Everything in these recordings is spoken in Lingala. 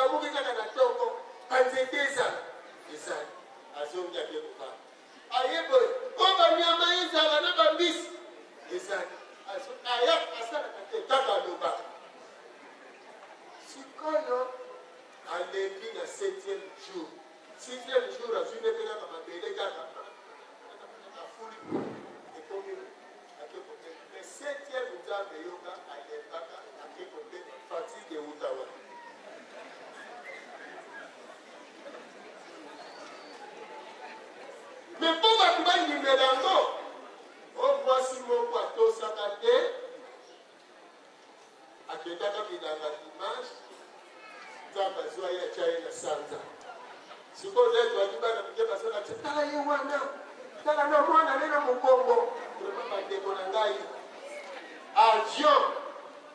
babuki kaka na toko banzete ezala ezali azongi ake koba ayebo oba nyama ezala na bambisi ezali aya asalaka te kaka alobaka sikoyo alembi na 7e jour 6e jour azwi nde mpenaka mabele kaka afuli ekomi ake kote me 7e nzambe yoka alembaka ake kote fatigue euta wana me mpo bato bandimela yango omwasi moko atosaka te akendaka bilanga dimanche nzambe azwa ye atya ye na sanza sikoyo leto ali bana mike basaka te tala ye wana tala na mwana ne na mokongo vraimen bandeko na ngai avion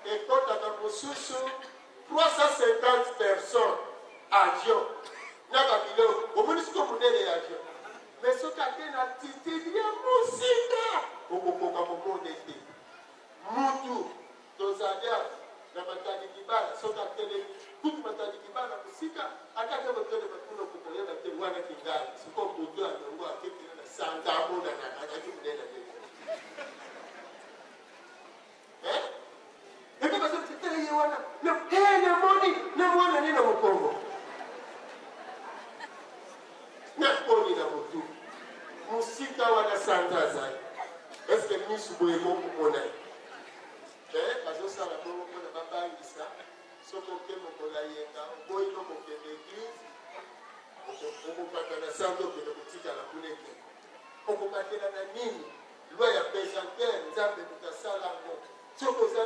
ekotaka mosusu 350 personnes avion na babiloko omoni siko monene ya avion mais soki ake na altitude ya mosika okokoka momone te mutu tozali na matandiki bana soki atelemi kutu matandiki bana mosika akake kotelema kuna kokoyeba te wana kingali siko moto yango akekela na sanza amonanaka akaki monene te epe bazotetele ye wana namoni na mwana ne na mokongo nakoni na motu mosika wana sanza azali eske misu boye mokomona ye bazosala bongo mpona babangisa soki oke mokola yenga oboyi nokokende eglise okokata na sanza okende kotikala kuna eke okokatela na nini lwa ya pesantere nzambe moto asala ngo soki oza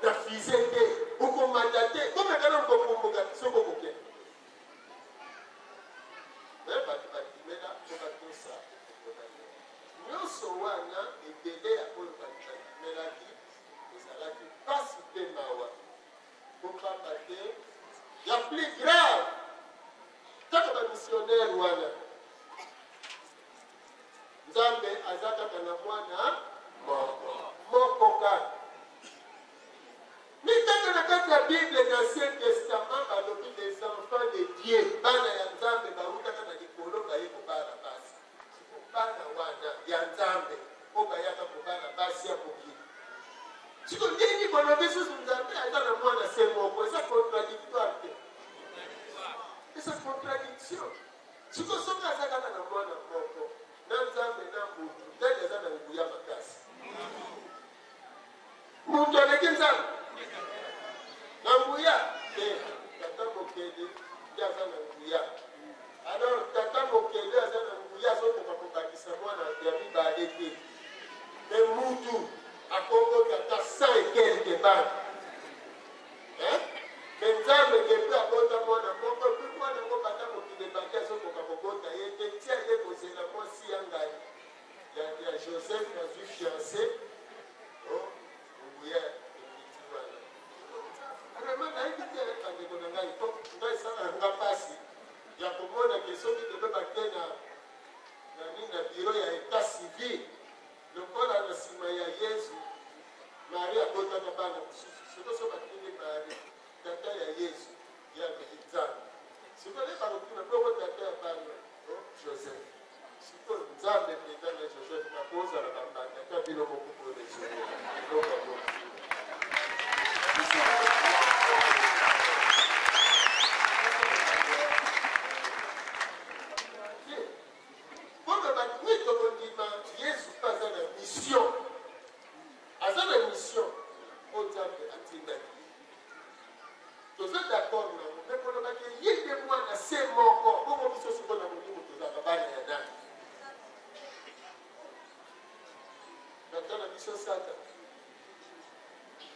na fize te okomata te komekana mokokumbuka soki okokende bato bandimela mpo batosa nyonso wana ebele ya oyo bato bandimelaki ezalaki mpasi mpe mawa kopamba te ya plus grave kaka bamissionnaire wana nzambe aza kaka na mwana moko kaka mitaka na kati ya bible na ancien testament balobi les enfants de dieu bana ya nzambe bautaka na likolo baye kobala basi bana wana ya nzambe o bayaka kobala basi ya mokili siko ndenge balobi susu nzambe aza na mwana se moko eza contradictoire te eza contradiction siko soki aza kaka na mwana moko na nzambe na mutu ndenge aza na nguya makasi mutu aleki nzambe na nguya te tata mokeli nde aza na nguya alors tata mokeli aza na nguya azokoka kobakisa mwana ya mibale te me mutu akokoti ata 100 quelque bana me nzambe kepe abota mwana moko epi mwana ngo bata mokili ebaki azokoka kobota ye te tia ye kozela mwasi ya ngai ya joseph nazwi fiancé nguya ekiti wana vraiment nayebi te bandeko na ngai po ngai esalaka nga mpasi ya komona ke soki tobe bake na biro ya etat civil lokola na nsima ya yesu marie abotaka bana mosusu sikoso batindi marie tata ya yesu ya nzambe sikoyo bakokuna bongo tata ya bana joseph sikoyo nzambe mpenza na joseph bakozala bambanda ta bino mokokoleso mpona batui tokondima yesu mpe aza na mission o nzambe atindaki toza d'accord na mo me kolobaki ye nde mwana se moko bongo biso siko na molimo tozaka bana ya nani nata na biso sata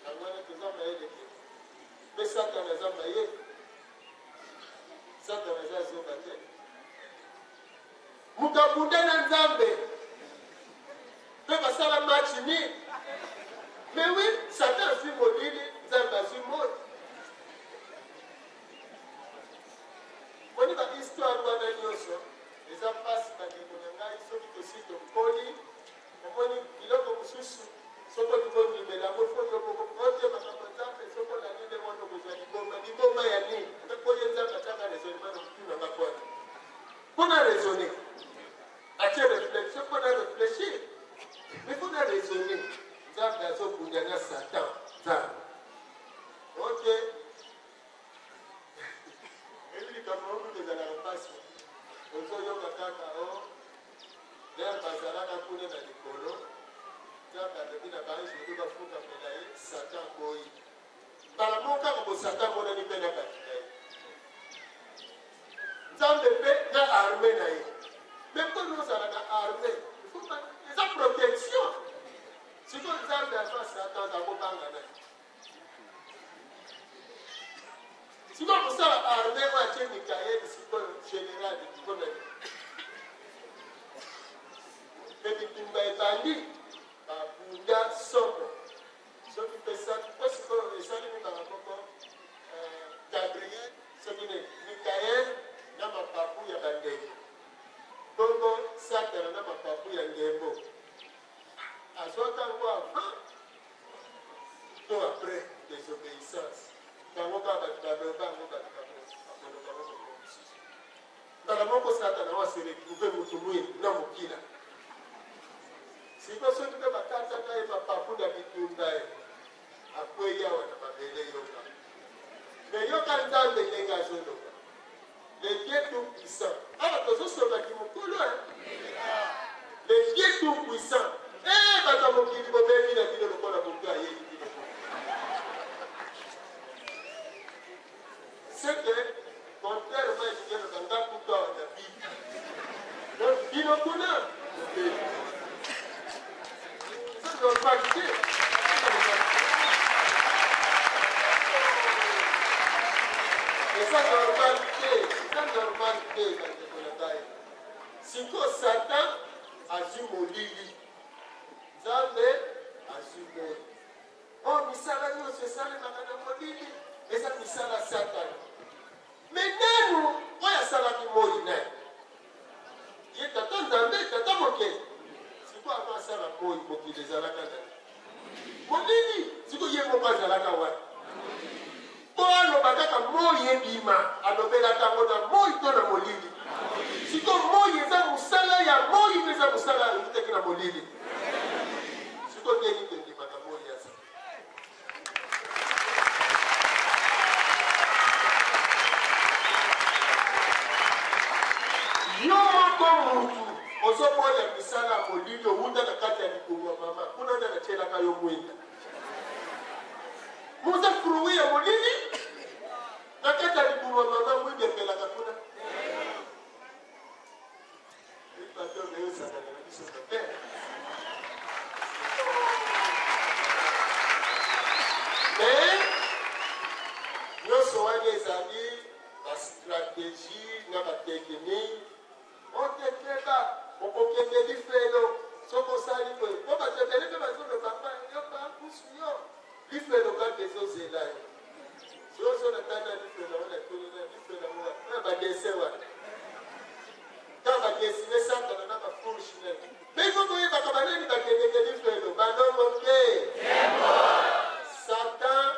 yango wana toza mayeleke mpe satana aza maye satana aza zoba te moto abunda na nzambe mpe basala match nini mais oui satan azwi molili nzambe azwi moti moni bahistoire wana nyonso eza mpasi bandeko na ngai soki tosi tokoli omoni biloko mosusu soko libondimela ngo fo yokoko ote makambo nzambe soko na ninde mono kozwa liboma ya ezalaka kuna na likolo nzambe alobi na banzi oyo bafukamela ye satan boyi mbala moko kaka bosatan monani mpe na bato na ye nzambe mpe na arme na ye me mponi ozala na arme eza protection sikoyo nzambe aza satan akobanga na ye sikoyo kosala arme oyo atie mikaeli sikoyo général mpona me bitumba ebandi babunda somo soki pesa po sikoyo esali mibaka moko gabriel soki ne mikael na mapapu ya bandeke bongo satana na mapapu ya ngembo azwakango avant to après désobéissance bango kaka bato balobango bato bakolobango mosusu mbala moko satana waseretrouve motu mwindu na mokila siko soki mpe bakataka ye mapapu na bitumba ye akwei awa na mabele yoka me yoka nzambe ndenge azoloba le Dieu tout puissant awa tozosolaki mokolo le Dieu tout puissant bato mokili bobebi na bino lokola motu ayebi bino c'est que contrairement elingi eloba nga kutu awa na bibi donc bino kuna bobebi normalité. Et ça normalité dans le bataille. Si Satan a vu molili, Nzambe a vu molili. Oh, misala yo se sale makana molili, et ça misala Satan. Mais nous, on a salaki molili. Il est tata Nzambe, tata moke. Siko akasala boyi mokili ezalaka nani molili siko ye moko azalaka wana po aloba kaka moi ebima alobelaka ngo na moi to na molili siko moi eza mosala ya moi mpe eza mosala ekutaki na molili siko ndeni tondimaka moi aza yo moko mutu ozomoya misala molili owuta na kati ya likongo ya mama kuna nde natielaka yo mwenda moza fruwi ya molili na kati ya likongo ya mama mwenda epelaka kuna eyosakana na biso pepe me nyonso wana ezali bastratégie na bateknike otekeba okokende lifelo sokosali boye po bato ebele mpe bazolobamba yo bankusu yo lifelo kaka ezozela yo sozonatana lifelo wana tolona lifelo na badese wana kaka badesine satana na bafourchine me ifo koyebaka banani bakendeke lifelo banongo te satan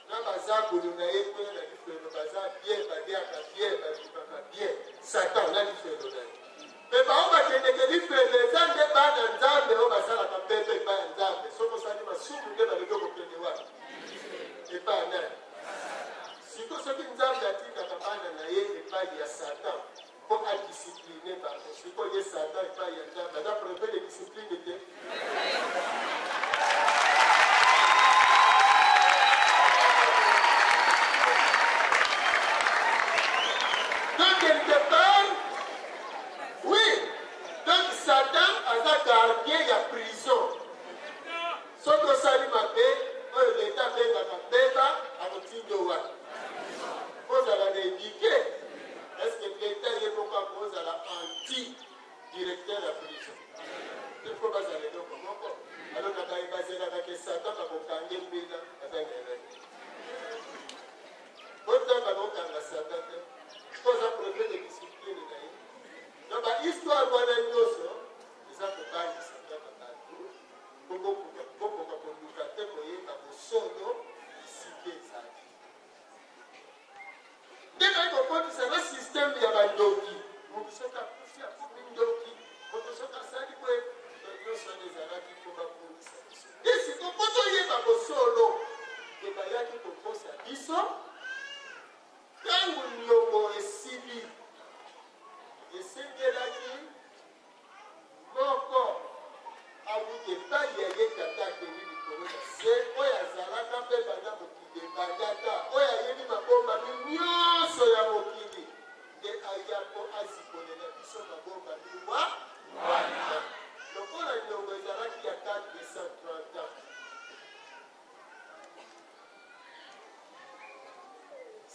na bazakulu na ye kwena na lifelo baza bien baliaka bien balukaka bien satan na lifelo na ye me bao bakendeke lifelo eza nde bana nzambe oyo basalaka mpepe epai ya nzambe soki osali masumu nde baleki okokende wana epai ya nani siko soki nzambe atindaka bana na ye epai ya satan mpo adiscipline bango siko ye satan epai ya nzambe aza preve de discipline te donc quelque part oui, donc Satan a gardien ya prison. Soki osali mabe, oyo leta bengaka beba akotinda wana. Ozala na éduqué. Est-ce que leta ye moko akozala anti-directeur ya prison? Il faut bazala eloko moko. Alors na bazelaka ke Satan bakokange mbila bazangela. Ozanga bakokanga Satan te. Oza preuve de discipline na ye. Donc, l'histoire de l'Indoso, ils ont fait c'est un système qui a un doki. Nous sommes à pousser à couper un doki. Nous sommes à ça, nous sommes des arabes qui font la police. Et si nous avons un solo, nous avons un biso, quand nous avons un civil, esengelaki moko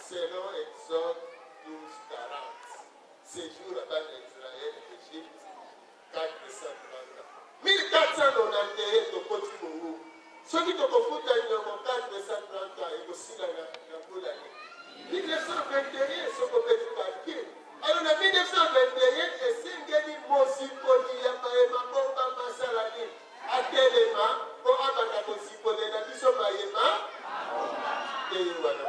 selon Exode 12:40. Séjour à bas d'Israël, Égypte, 430 ans. 1491 tokoti bongo. Soki tokofuta nyongo 430 ans ekosila na mbula ye. 1921 sokopeti calcul. Alors na 1921 esengeli mosipoli ya mayema bomba masala nini atelema mpo abanda kosipolela biso mayema ndeye wana.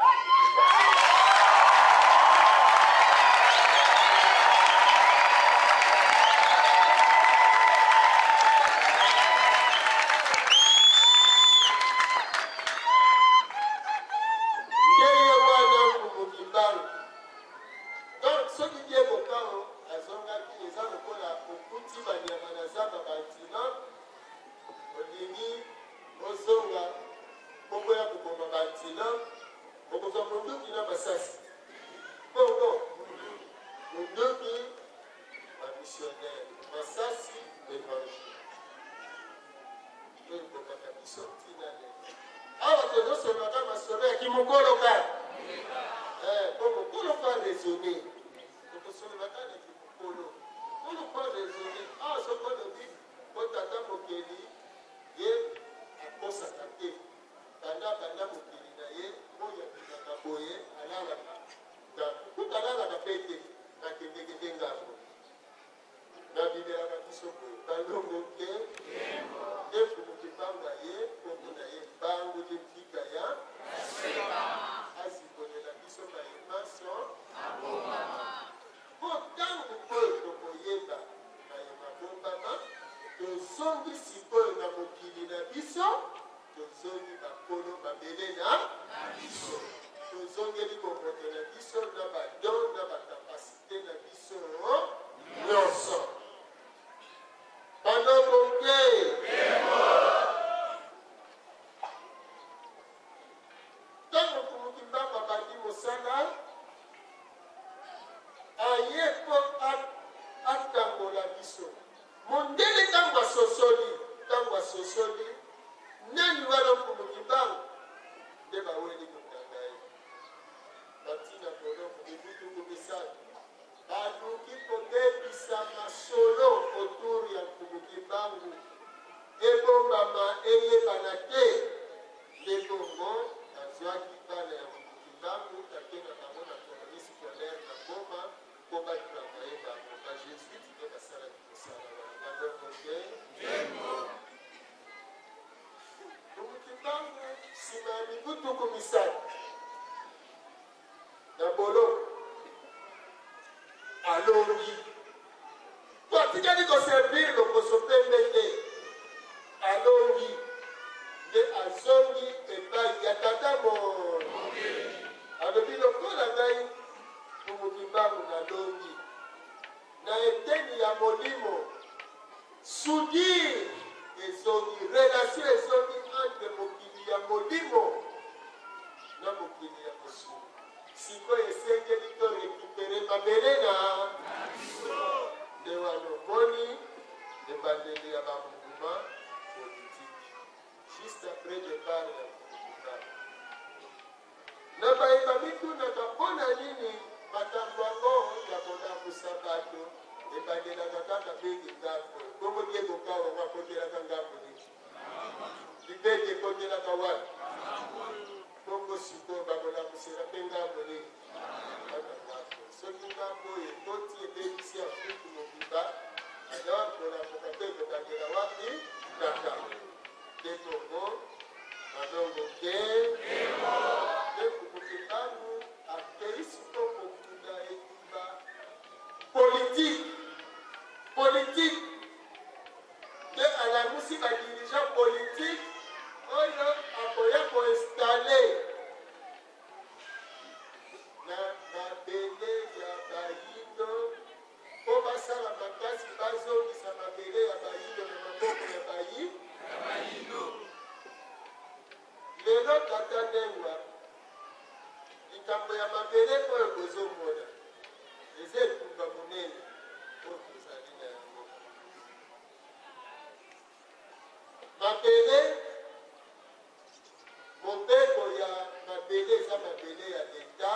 mabele ya leta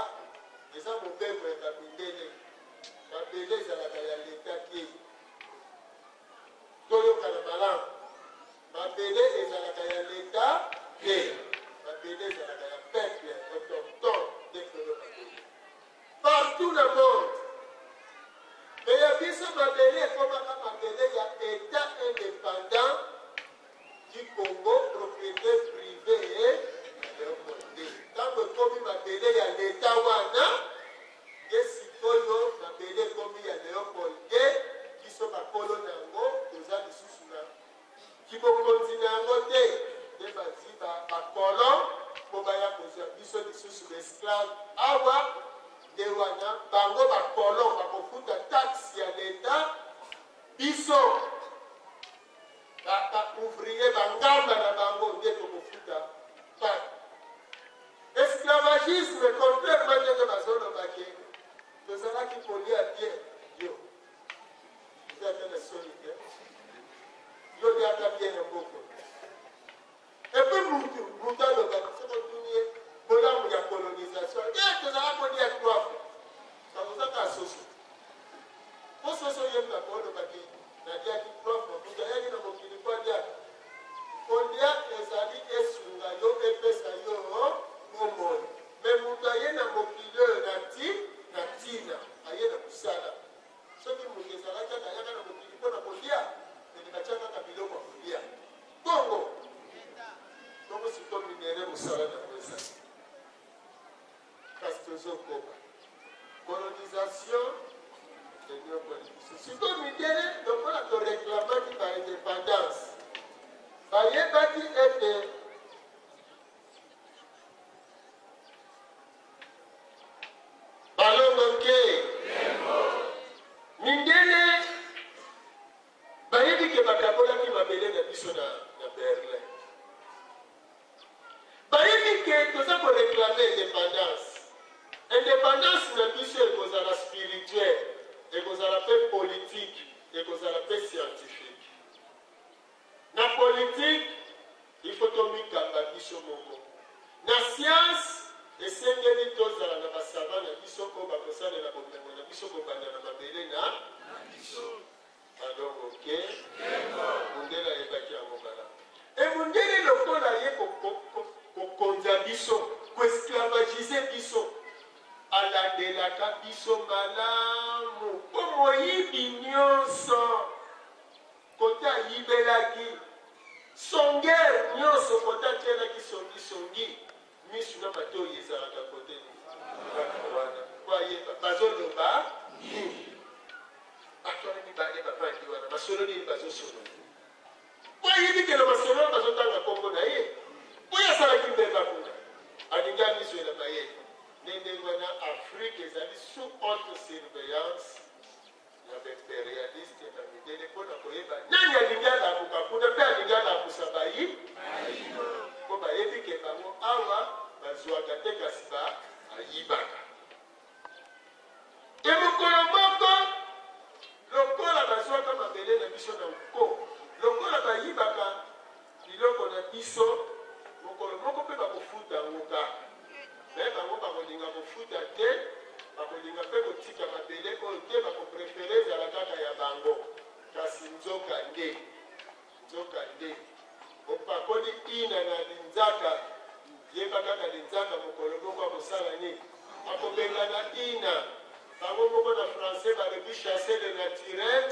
eza mobembo ya kabindele mabele ezalaka ya leta te toyokana malamu mabele ezalaka ya leta te mabele ezalaka ya peuple autochtone nde toyo mabele partout na monde me ya biso mabele ekomaka mabele ya état indépendant du Congo propriété privée ntango ekomi mabele ya leta wana nde sikoyo mabele ekomi ya Léopold biso bakolo na yango toza lisusu na kibokonzi na yango te nde bazwi bakolon mpo baya kozwa biso lisusu baesclave awa nde wana bango bakolon bakofuta taxe ya leta biso baouvrier bangamba na bango nde tokofuta taxe esclavagisme contrairement ndenge bazolobaki tozalaki kolia bien yo eza na soni te yo liaka bien na mboko epe mutu alobaki soko tunie bolamu ya colonisation tozala kolia twafu bakozaka soso po soso yemna koolobaki naliaki twafu mutu ayaki na mokili po aliaka kolia ezali esunga yo epesa yo momoni me mutu aye na mokili oyo na ntina aye na kosala soki mutu ezalaki akayaka na mokili mpo na kolia ene batya kaka biloko ya kolia bongo bongo siko minere mosala nango ezali kasi tozokoba colonisation enyokolibiso siko minere lokola toreklamaki baindépendance bayebaki ete balongoke mindele bayebi ke bakabolaki mabele na biso na Berlin bayebi ke toza koreklame indépendance na biso ekozala spirituel ekozala mpe politique ekozala mpe scientifique na politique ifo tomikamba biso moko na science esengeli tozala na basava na biso oyo bakosalela bomengo na biso kobanda na mabele na biso alongoke mundele ayebaki yango malamu emundele lokola ye kokonza biso koesclavagize biso alandelaka biso malamu mpo moyibi nyonso kote ayibelaki songere nyonso kote atielaki songisongi misu na matoi ezalaka kote wana po ayeba bazoloba nini bato wana mibale bapandi wana masolo nini bazosolola po ayebikela masolo bazotanga nkombo na ye po ye asalaki mbeba kuna alingi amizwela mayele ndenge wana afrique ezali sous haute surveillance ya baimpérialiste na midele mpona koyeba nani alingi alamuka kuna mpe alingi alamusa bayi mpo bayebi ke bango awa bazwaka te kasi ayibaka te mokolo moko lokola bazwaka mabele na biso na nko lokola bayibaka biloko na biso mokolo moko mpe bakofuta yango kaka me bango bakolinga kofuta te bakolinga mpe kotika mabele oyo te bakoprefere ezala kaka ya bango kasi nzoka nde opakoli ina na linzaka yeba kaka linzaka mokolo moko akosala nini akobengana ina bango moko na français balobi chasser le naturel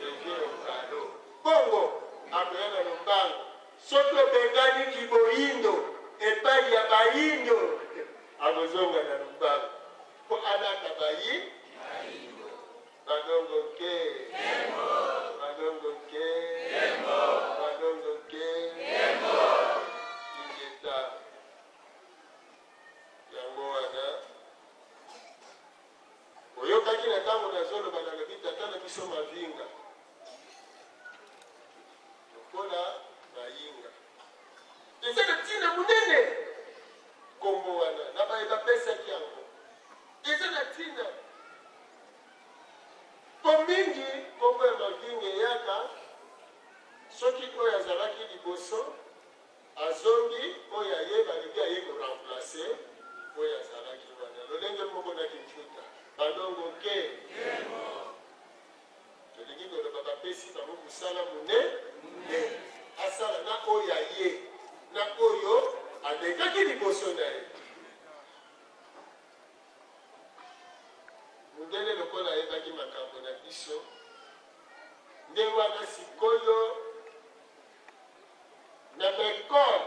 revient au galop bongo akoya na lombango soki obengani kiboyindo epai ya bayindo akozonga na lombango mpo alaka badongoke ingeta yango wana oyokaki na ntango nazoloba nalobi tata na biso mavinga lokola bayinga eza na ntina monene nkombo wana na baye bapesaki yango eza na ntina po mingi nkombo ya mavinga eyaka soki oyo azalaki liboso azongi oyo aye balingi aye koremplace oyo azalaki liboso na ye mundele lokola ayebaki makambo na biso nde wana sikoyo na bekor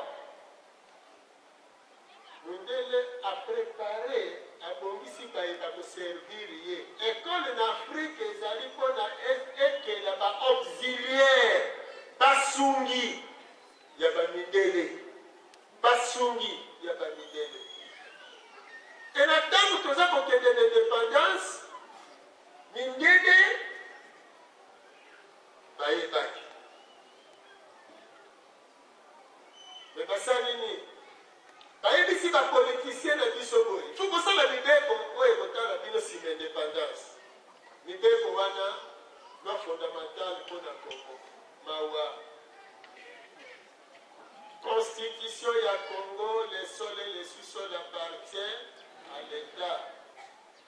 mundele aprepare abongisi bayeba koservir ye ekole na afrike ezali mpona ekela baauxiliaire basungi ya bamindele basungi ya bamindele e na ntango toza kokende na indépendance mindele bayebaki me basali nini bayebisi bapolitisien na biso boye tu kosala mibeko oyo ekotala bino nsima indépendance mibeko wana ma fondamentale mpona Congo mawa constitution ya Congo les sols et les sous-sols appartiennent à l'État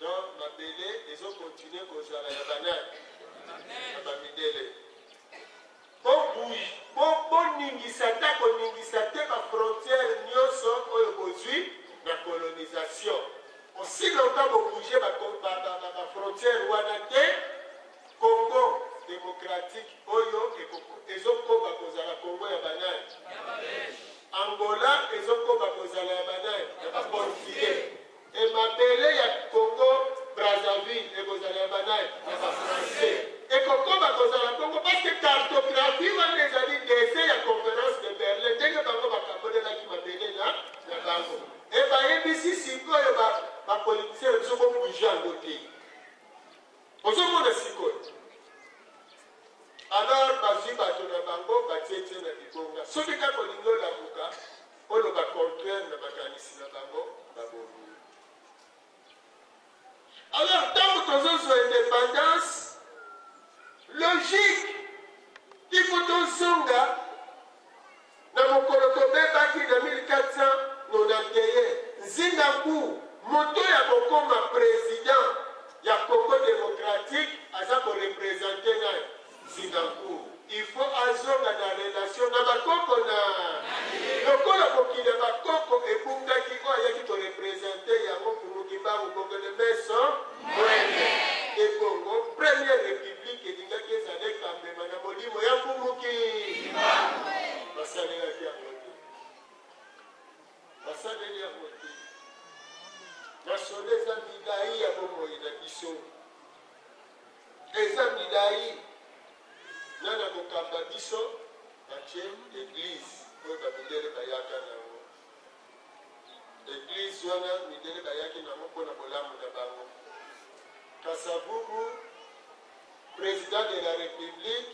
donc mabele ezokontinue kozala ya banani ya bamidele boningisa ta koningisa te bafrontière nyonso oyo bozwi na colonisation aussi longtemps bobouge bafrontière wana te Congo démocratique oyo ezokoba kozala Congo ya banani Angola ezokoba kozala ya banani ya baportugais e mabele ya Congo Brazzaville ekozala ya banani ya bafrançais ekokoba kozala Congo parce que cartographie wana ezali dese ya conférence de Berlin ndenge bango bakambolelaki mabele na bango e bayebisi sikoyo bapolitisien biso bobouge yango te ozomona sikoyo alors bazwi bato na bango batietie na libonga soki kaka olingi olamuka oloba contraire na makanisi na bango babomi alors ntango tozozwa indépendance logique il faut tozonga na mokolo tobebaki na 1491 nzingaku moto ya kokoma président ya Congo démocratique aza korepresente naye nzingaku il faut azonga na relation na bakoko na lokola mokili ya bakoko ebungaki oyo ayaki korepresente yango pumuki mbangu Congo de meso mwene e Congo première république elingaki ezala ekambema na molimo ya pumuki basalelaki yango te basaleli yango te masolo eza milai ya bomoi na biso eza milai nana kokamba biso batie église oyo bamindele bayaka nango église wana mindele bayaki nango mpona bolamu na bango Kasavubu président de la république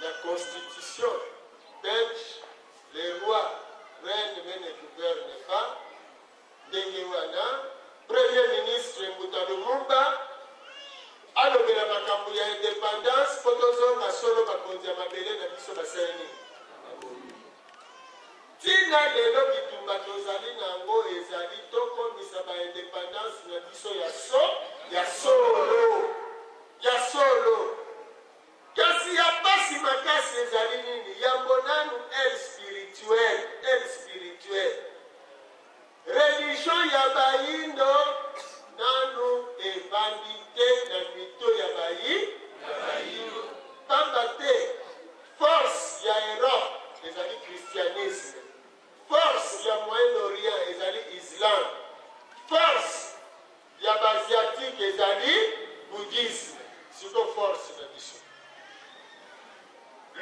la constitution belge les rois reine ne gouverne pas ndenge wana premier ministre Mbuta Lumumba alobela makambo ya indépendance mpo tozonga solo bakonzi ya mabele na biso basali ntina lelo bitumba tozali nango ezali tokomisa baindépendance na biso ya solo kasi ya pasi makasi ezali nini yango nanu el spirituel religion ya bayindo nanu evandi te na mito ya bayindo pamba te force ya Europe ezali christianisme force ya Moyen-Orient ezali islam force ya basiatique ezali bouddhisme siko force na biso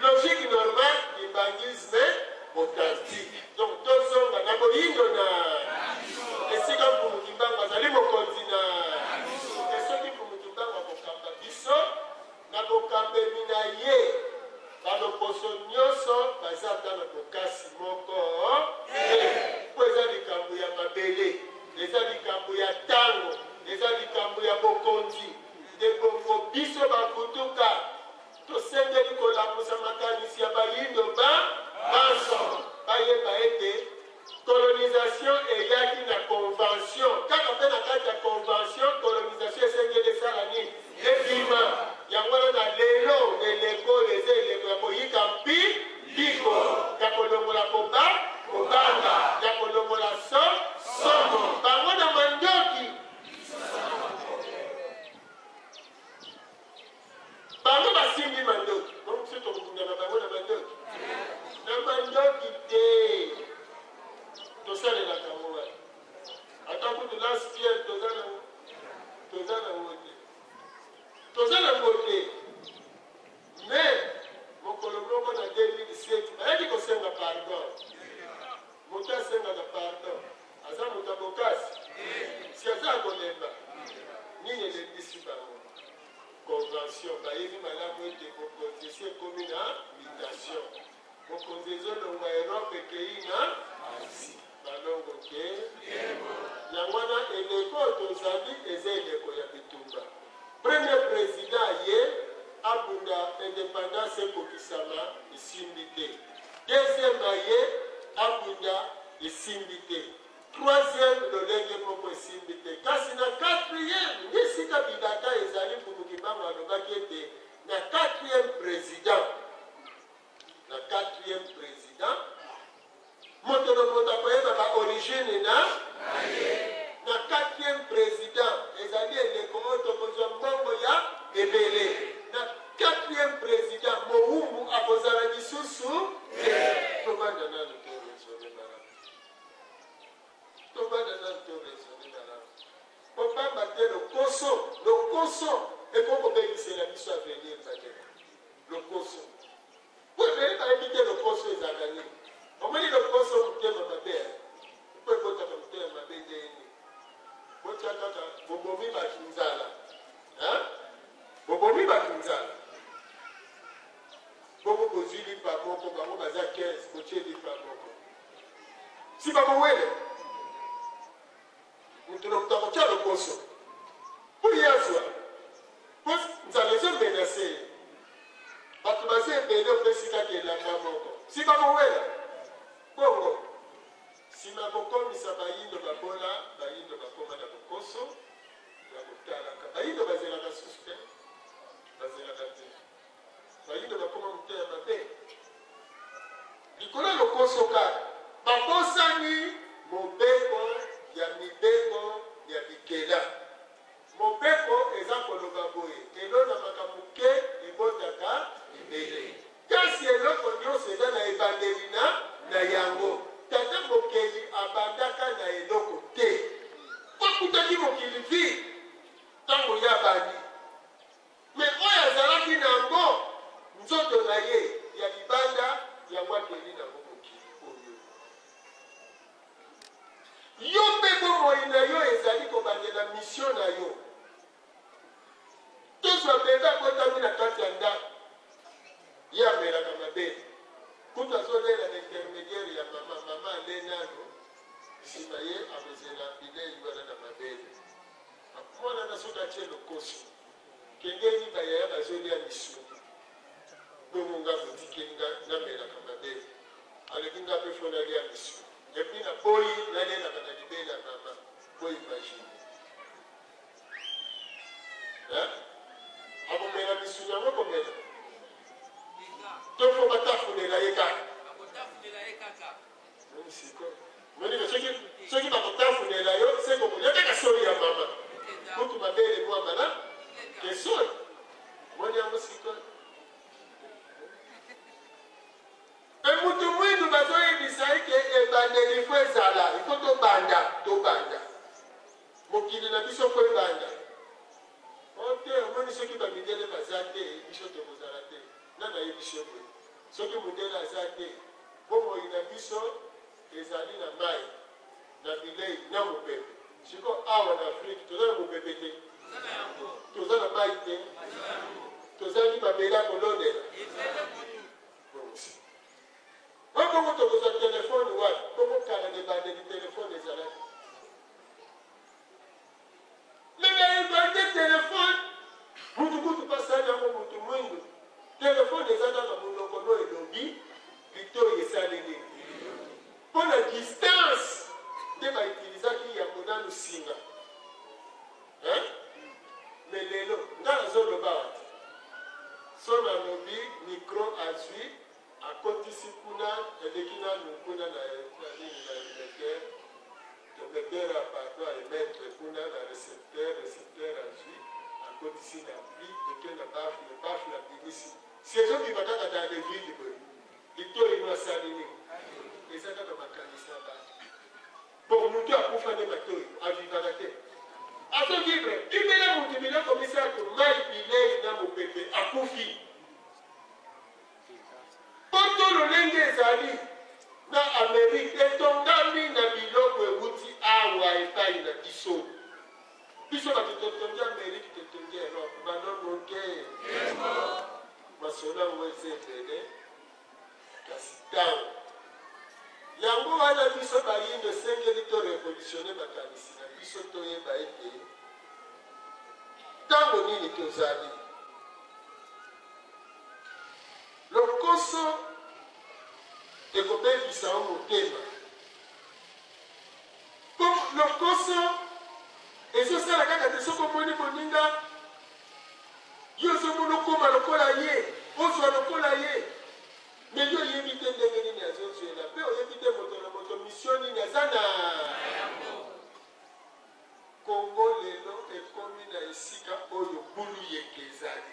logique normale libangisme authentique donc tozonga na boyindo na esika mpumukimbango azali mokonzi na esoki mpumukimbango akokamba biso na kokambemi na ye baloposo nyonso baza ata na bokasi moko mpo eza likambo ya mabele eza likambo ya ntango eza likambo ya bokonzi nde bongo biso bakutuka tosengeli kolamusa makanisi ya bayindo banso bayeba ete colonisation coup de lance-pierre, Tozana Moté. Mais, mon colombo en 2017, il dit qu'on s'est un pardon. Moté s'est un pardon. Aza Moutabokas. Si Aza Golemba, ni ne l'édition par convention, il malamu de proposition commune à mutation. Mon condition de Europe et Kéina, Asie. Balongo ke. Yangwana eleko tozali eza eleko ya bitumba. Premier président ye abunda indépendance ekokisama isimbi te. Deuxième ye abunda isimbi te. Troisième lolenge moko isimbi te. Kasi na quatrième nisika bidaka ezali kumukibango alobaki ete na quatrième président. Moto koyeba ba origine na quatrième président ezali eleko moto kozwa mbongo ya ebele. Na quatrième président Moumbu akozala lisusu tobanda nanu to raisonner malamu. Kopamba te lokoso ekokobebisela biso avenir bakeka lokoso kwebeli bayebite lokoso ezalaka nini. Omoni lokoso mutema mabe mpo ekotaka mutema mabe deni botyakaka bobomi bakinzala bongo kozwi lipa moko bango baza 15 botie lipa moko si bamowele mutu na mutu akotya lokoso mpo yazwa mpo nzala ezomenase bato baza ebele opesikaki elanga moko si bamowela bongo nsima kokomisa bayindo babola bayindo bakoma na bokoso ya kotalaka bayindo bazelaka susu te bazelaka te bayindo bakoma motema mabe likolo lokoso kaka babosani mobeko ya mibeko ya bikela. Mobeko eza koloba boye elonamaka moke ebotaka ebele. Kasi eloko nyonso eza na ebandeli na yango. Tata mokeli abandaka na eloko te. Wakutaki mokili vi ntango ya bandi. Me oyo azalaki nango nzoto na ye ya libanda yango akeli nango mokili oyo. Yo mpe bomoi na yo ezali kobandela mission na yo. Tozwa mpenza kotami na kati ya ndako ye amelaka mabele. Kutu azolela na intermédiaire ya mama ale nano nsima ye akozela bilei wana na mabele. Mwana na soki atie lokoso kengeni bayaya bazolia misuni bongo nga botikeli namelaka mabele aleki nga mpe fo nalia misuni epuis na boyi nalelaka na libele ya mama boyi imagine akomela misuni yango komela to fo batafulela ye kaka soki bakotafulela yo sekokoyakaka soi ya mama kutu mabele mwamala kesoi moni yango sikoyo emutu mwindu bazoyebisa eke ebandeli fo ezala ifo tobanda mokili na biso fo ebanda ote omoni soki bamindele baza te biso tokozala te nana ye biso boye soki mundele aza te bomoi na biso ezali na mai na bilei na mopepe siko awa na afrike toza na mopepe te toza na mai te tozali babela kolondela bongo tokozwa telefone wapi bongo kala nebandeli telefone ezalaki mebaebande telefone mutukutu pasali yango mutu mwindu telefone eza kaka monoko no elobi victoire esali nini mpo na distance nde baitilizaki yango nanu singa me lelo nga nazoloba wati so nalobi micro azwi akotisi kuna eleki nanu kuna na émetteur pardon émettre kuna na récepteur azwi akotisi na pli eke na bafu na bimisi si ezobima kaka dans les villes boye lito ino asali nini eza kaka makanisi ya bato bon mutu akufa nde matoi avivaka te azovivre imela mutu biloko misato mai bilei na mopepe akufi po to lolenge ezali na amerike etongami na biloko euti awa epai na biso biso bato totongi amerike totongi erope banonoke masolo yango eza ebele kasi ntango yango wana biso bayindo esengeli to révolutionne makanisi na biso toyeba ete ntango nini tozali lokoso ekobebisa o motema lokoso ezosala kaka te soki omoni moninga yo ozomona okoma lokola ye ozwa lokola ye me yo oyebi te ndenge nini azozwela mpe oyebi te moto na moto misio nini aza na kongo lelo ekomi na esika oyo bulu yeke ezali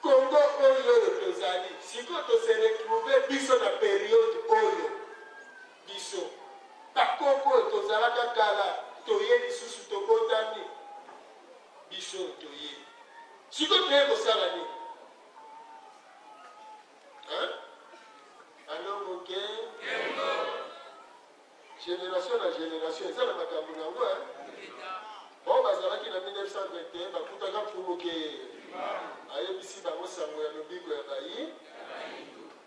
kongo oyo tozali siko tose retrouve biso na periode oyo biso bakoko oyo tozalaka kala toye lisusu tobotami biso toye siko toye kosala nini alongoke génération na génération eza na makambo nango bao bazalaki na 1921 bakutaka mfumuke ayebisi bango sango ya lobiko ya bayi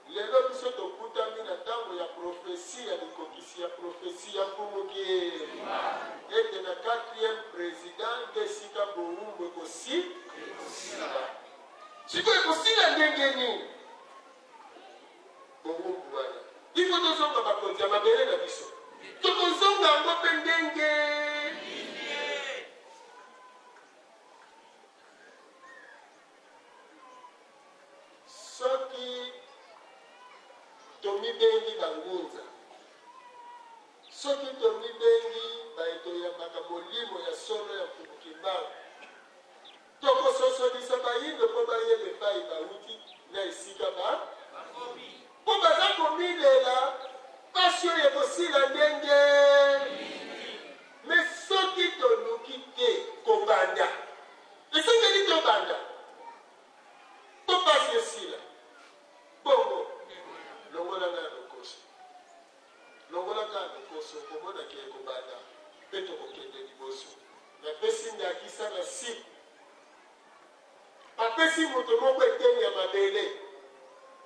lelo biso tokutami na ntango ya profesi ya likokisi ya profesi ya mfumuke ete na 4e président nde esika bowumbu ekosila siko ekosila ndenge nini bowumbu wana ifo tozonga bakonzi ya mabele na biso tokozonga yango mpe ndenge soki tomibengi bangunza soki tomibengi baetoyambaka molimo ya solo ya mfumukimbangu tokososolisa bayindo mpo bayeba epai bauti na esika mpo baza komilela pasi oyo ekosila ndenge me soki toluki te kobanda esengeli tobanda mpo pasi esila bongo longola na lokoso longola ka lokoso komonaki ekobanda mpe tokokende liboso napesi ndakisa na siku apesi moto moko eteni ya mabele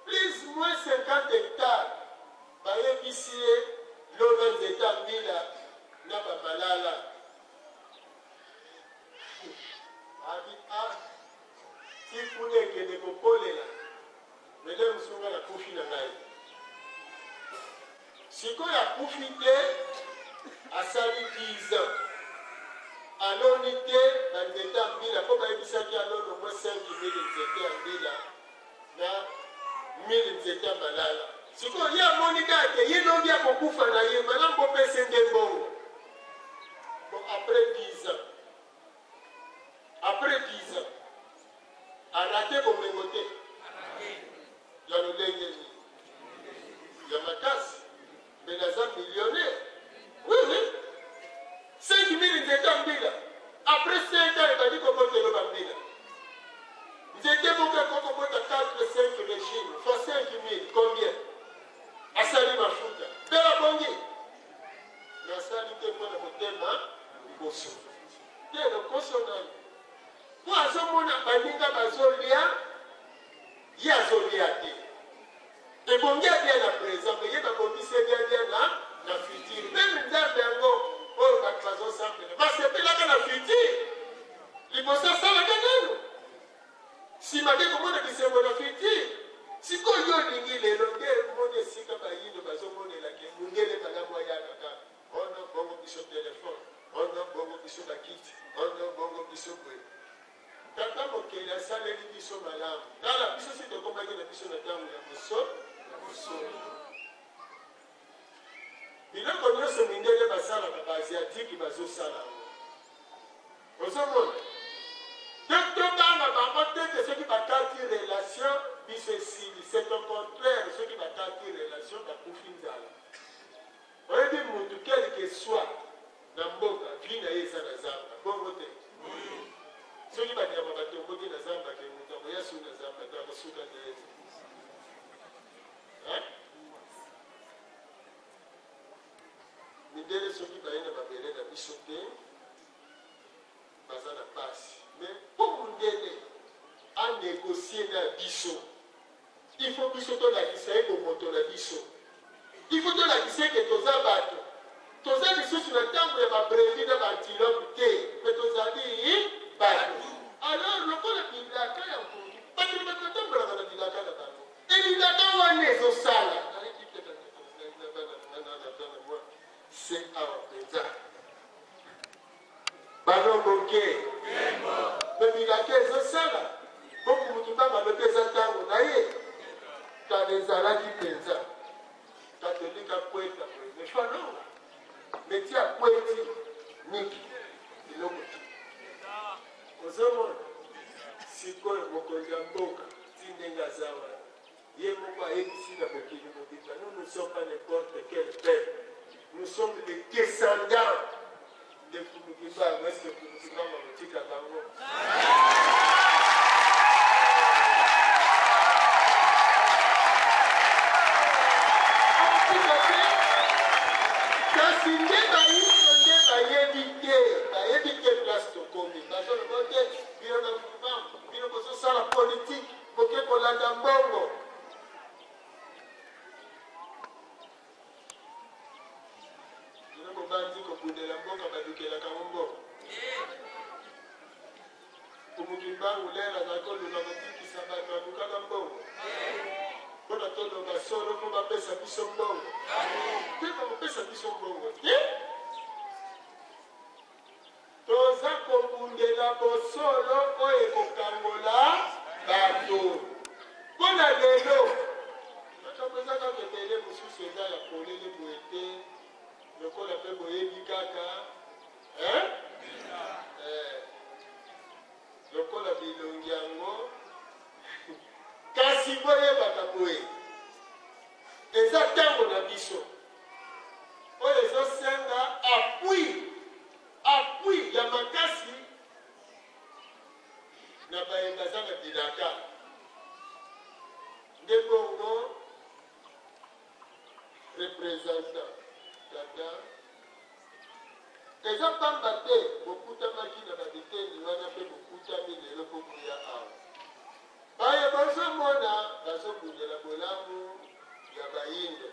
plus moins 50 hectares bayebisi ye lona nzeta mbila na bamalala abi tikuna ekende kokolela mele mosunga nakufi na ngai sikoyo akufi te asali 10 ans aloni te banzeta mbila mpo bayebisaki alono mwa 5 000 nzete ya mbila na 1000 nzete ya malala sikoyo ye amoni kaka ye nongi akokufa na ye malamu bopese nde mbongo bon après 10 ans arate bomengo te ya lolenge nini ya makasi me naza millionnaire oui 5 000 nzete mbila après 5 ans ebandi kobotelo bambila nzete moko ekokobota 4-5 régime fa 5 000 combien asali mafuta mpe babongi nasali te mpo na motema liboso te lokoso nani po azomona baninga bazolia ye azolia te ebongi alia na présent ye babongisi elia na futur meme nzambe yango oyo bato bazosambela basepelaka na futur liboso asalaka nano nsima te komona bisembo na futur sikoyo yo olingi lelo nde moni esika bayindo bazomonelaki mundele malamu ayaka kaka ono bongo biso telefone ono bongo biso bakiti ono bongo biso boye tata mokeli asaleli biso malamu tala biso si tokomaki na biso na ntango ya mosolo biloko nyonso mindele basalaka baasiatiki bazosala yango ozomona tobanga bango tete soki bakati relation biso esili c'est au contraire soki bakati relation bakufi nzala oyebi mutu quel que soit na mboka vie na ye eza na zamba bongo te soki banyama batomboki na zamba ke moto akoya su na zamba to akosuka te ete mindele soki baye na mabele na biso te baza na pasi mais mpo mondele anégocie na biso il faut biso tolakisa ye bomoto na biso il faut tolakisa ke toza bato toza lisusu na ntango ya babrevi na baantilope te me tozali bato alors lokola bilaka ya nkungi bato batambolaka na bilaka na bango ebilaka wana ezosala c'est awa mpenza banongoke me bilaka ezosala bokumutu mbanga lope eza ntango na ye kana ezalaki mpenza katolika kweta mefanonga meti akweti niki biloko ti ozomona sikoyo mokonzi ya mboka ti ndenge aza wana ye moko ayebisi na mokili mobimba nous ne sommes pas n'importe quel peuple nous sommes les descendants de Kumukimbangu. Est-ce que Kumukimbangu ametika bango? kasi nde bayiso nde bayebi te place tokomi bazoloba te bino na mouvement bino bozosala politike boke kolanda mbongo bino bobandi kobundela mbongo balukelaka mbongo Kumukimbangu lelo azakoluka kobikisa bato alukaka mbongo mpona toloba solo mpo bapesa biso mbongo mpe bakopesa biso mbongo te toza kobundela bosolo oyo ekokangola bato mpona lelo makambo eza kaka ebele mosusu eza ya polele boye te lokola mpe boyebi kaka lokola bilongi yango kasi boyebaka boye eza ntango na biso oyo ezosenga appui ya makasi na bayemba aza na bilaka nde bongo représentant tata eza pamba te bokutamaki na babiteni wana mpe bokutami lelo mpo koya awa baye bazomona bazobundela bolamu ya bayindo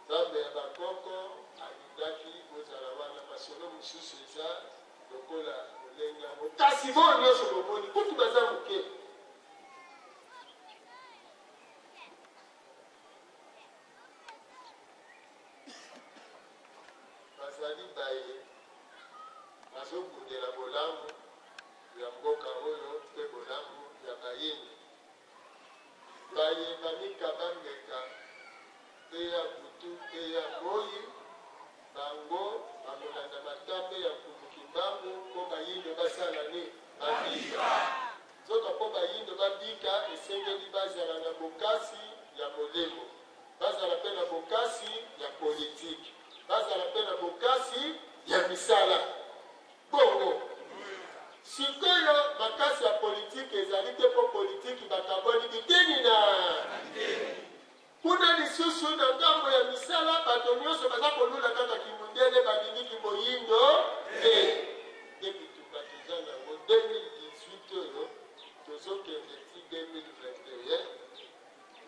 nzambe ya bakoko alingaki kozala wana masolo mosusu eza lokola lolenge yango kasi bo nyonso bomoni kutu baza moke bazali baye bazobundela bolamu ya mboka oyo mpe bolamu ya bayini baye bamika bameka mpe ya butu mpe ya boyi bango bakolanda matambe ya Kumukimbangu mpo bayindo basala ni babika nzoka mpo bayindo babika esengeli bazala na bokasi ya molemo bazala mpe na bokasi ya politike bazala mpe na bokasi ya misala bongo sikoyo makasi ya politike ezali te mpo politike bakaboli biteni na kuna lisusu na ngambo ya misala bato nyonso baza kolula kaka kimundele balingi kimoyindo te nde bitumba toza nango 2018 oyo tozokende ti 2021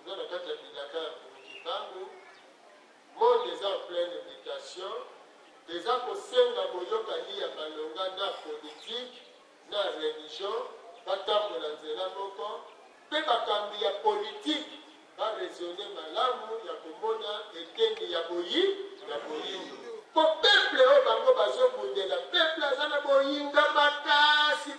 toza na kati ya bilaka ya Kumukimbangu monde eza en pleine mutation eza kosenga boyokani ya malonga na politike na religion batambola nzela moko mpe bakambi ya politike baresone malamu ya komona eteni ya boyindo po peple oyo bango bazobundela peple aza na boyinga makasi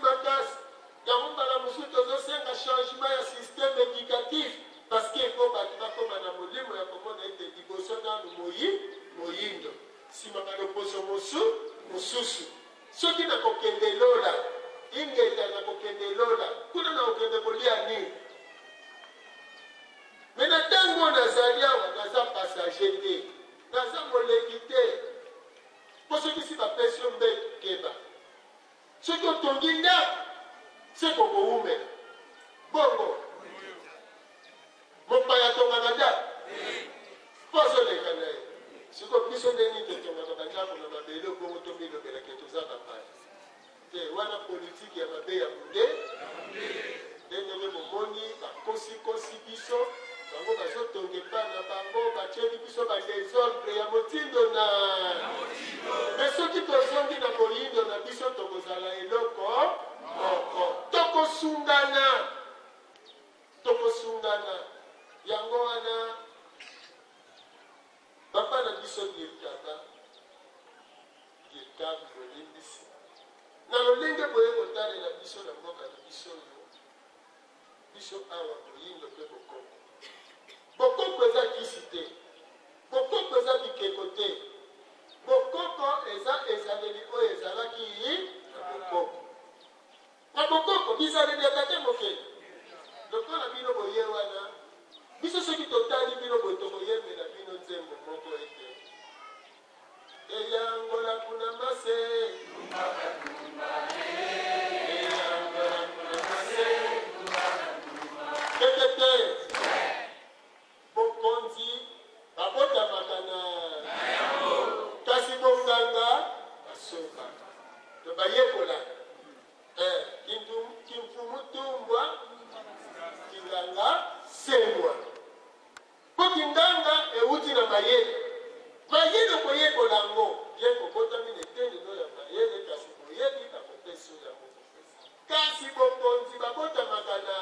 yango mbala mosusu tozosenga changement ya systeme éducatif parce que ifo bato bakoma na molimo ya komona ete liboso nanu moyindo nsima baloposo mosusu soki nakokende lola ingeta nakokende lola kuna nakokende kolia nini me na ntango nazali awa naza passager te baza moleki te po soki si bapesi yo mbe keba soki otongi ndako se kokowumela bongo mopaya tongaka ndako po azoleka na ye siko biso ndeni totongaka bandako na mabele obongo tomilobelake toza bapaya te wana politike ya mabe ya munde ndenge bomoni bakosikosi biso bango bazotonga epa na bango batieli biso badesordre ya motindo na me soki tozongi na moyindo na biso tokozala eloko moko tokosungana yango wana papa na biso dietaba bolimbisi na lolenge boye kotalela biso na mboka na biso yo biso awa moyindo mpe bokoko eza kisi te bokoko eza bikeko te bokoko eza ezaleli oyo ezalaki na bokoko na bokoko bizaleli ata mokili lokola bino boye wana biso soki totali bino boye tokoyembela bino nzembo moko ete eyangola kuna mase tekete bokonzi babotamaka na kasi bonganga basokaka to bayekola kimfumu tumbwa kinganga semwa po kinganga euti na mayele koyekola ngo ye kokotami neteni no ya mayele kasi boyebi bakopesi yango kasi bokonzi babotamaka na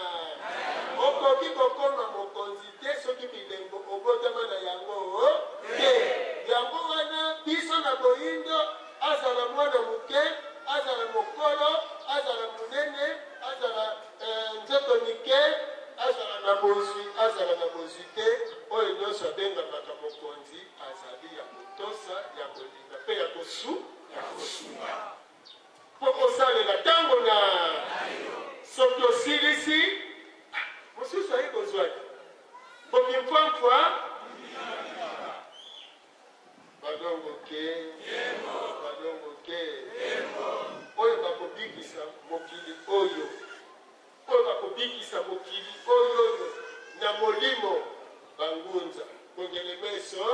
okoki kokoma mokonzi te soki bilembo obotama na yango te yango wana biso na boyindo azala mwana moke azala mokolo azala monene azala nzoto mike azala na bozwi te oyo nyonso abengamaka mokonzi azali ya kotosa ya kolinga mpe ya kosunga mpo kosalela ntango na soki osilisi mosusu ayi kozwaki bokimfamfwa badongo ke oyo bakobikisa mokili oyo bakobikisa mokili oyo na molimo bangunza bongele meso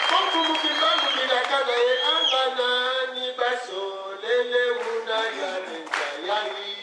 komfumukibangu bilaka na ye anganani basolele una ya lenza yai